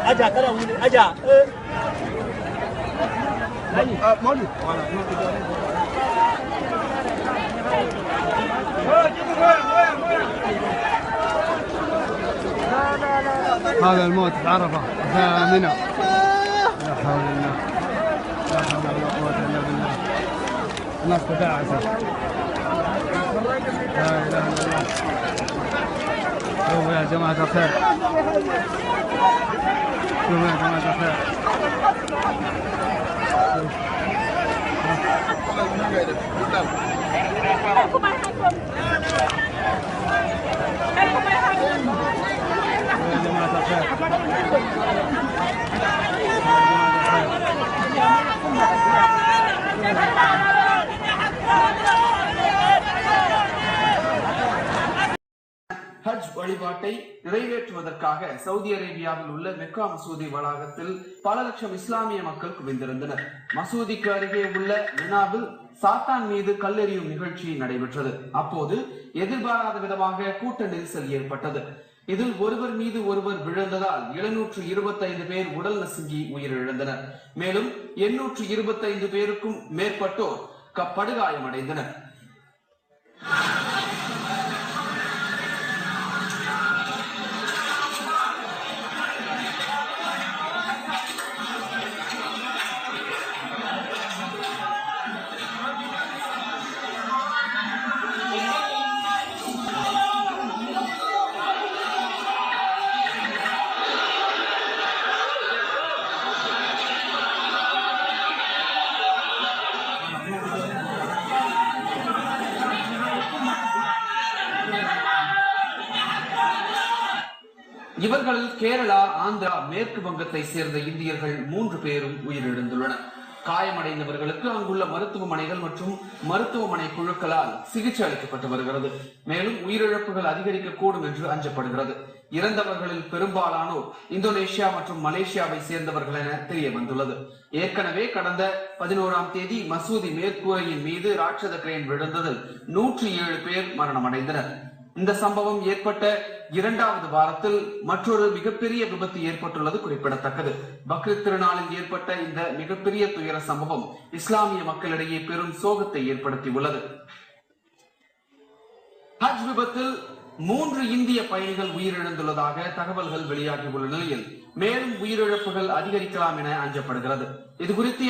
Aja kalau aja. Mau ni. هذا الموت في عرفة ثامنة. لا حول الله لا حول ولا قوة إلا بالله. الناس تداعست. لا إله إلا الله. شوفوا يا جماعة الخير. شوفوا يا جماعة الخير. ஹஜ் வழிபாட்டை நிறைவேற்றுவதற்காக Saudi அரேபியாவில் உள்ள மெக்கா மசூதி வளாகத்தில் பல லட்சம் இஸ்லாமிய மக்கள் குவிந்திருந்தனர். மசூதிக்கு அருகே உள்ள மினாவில் சாத்தான் மீது கல்லெறியும் நிகழ்ச்சி நடைபெற்றது. அப்போது எதிர்பாராத விதமாக கூட்ட நெரிசல் ஏற்பட்டது. இதில் ஒருவர் மீது ஒருவர் விழுந்ததால் 725 பேர் உடல் நசுங்கி உயிரிழந்தனர். மேலும் 825 பேருக்கும் மேற்பட்டோர் படுகாயமடைந்தனர். இவர்களில் கேரளா, ஆந்திரா, மேற்கு வங்கத்தை சேர்ந்த இந்தியர்கள் 3 பேரும் உயிரிழந்துள்ளனர். காயமடைந்தவர்களுக்கு அங்குள்ள மருத்துவமனைகள் மற்றும் மருத்துவமனை குழுக்களால் சிகிச்சை அளிக்கப்பட்டு வருகிறது. மேலும் உயிரிழப்புகள் அதிகரிக்கக்கூடும் என்று அஞ்சப்படுகிறது. இறந்தவர்களில் பெரும்பாலானோர் இந்தோனேஷியா மற்றும் மலேசியாவை சேர்ந்தவர்கள் என தெரிய வந்துள்ளது. ஏற்கனவே கடந்த 11ஆம் தேதி மசூதி மேற்கூரையின் மீது ராட்சத கிரேன் விழுந்ததில் 107 பேர் மரணமடைந்தனர். இந்த சம்பவம் ஏற்பட்ட 2வது வாரத்தில் மற்றொரு மிகப்பெரிய விபத்து ஏற்பட்டுள்ளது குறிப்பிடத்தக்கது. பக்ரீத் திருநாளில் ஏற்பட்ட இந்த மிகப்பெரிய துயர சம்பவம் இஸ்லாமிய மக்களிடையே பெரும் சோகத்தை ஏற்படுத்தியுள்ளது. ஹஜ் விபத்தில் 3 இந்திய பயணிகள் உயிரிழந்துள்ளதாக தகவல்கள் வெளியாகியுள்ள நிலையில் மேலும் உயிரிழப்புகள் அதிகரிக்கலாம் என அஞ்சப்படுகிறது. இது குறித்து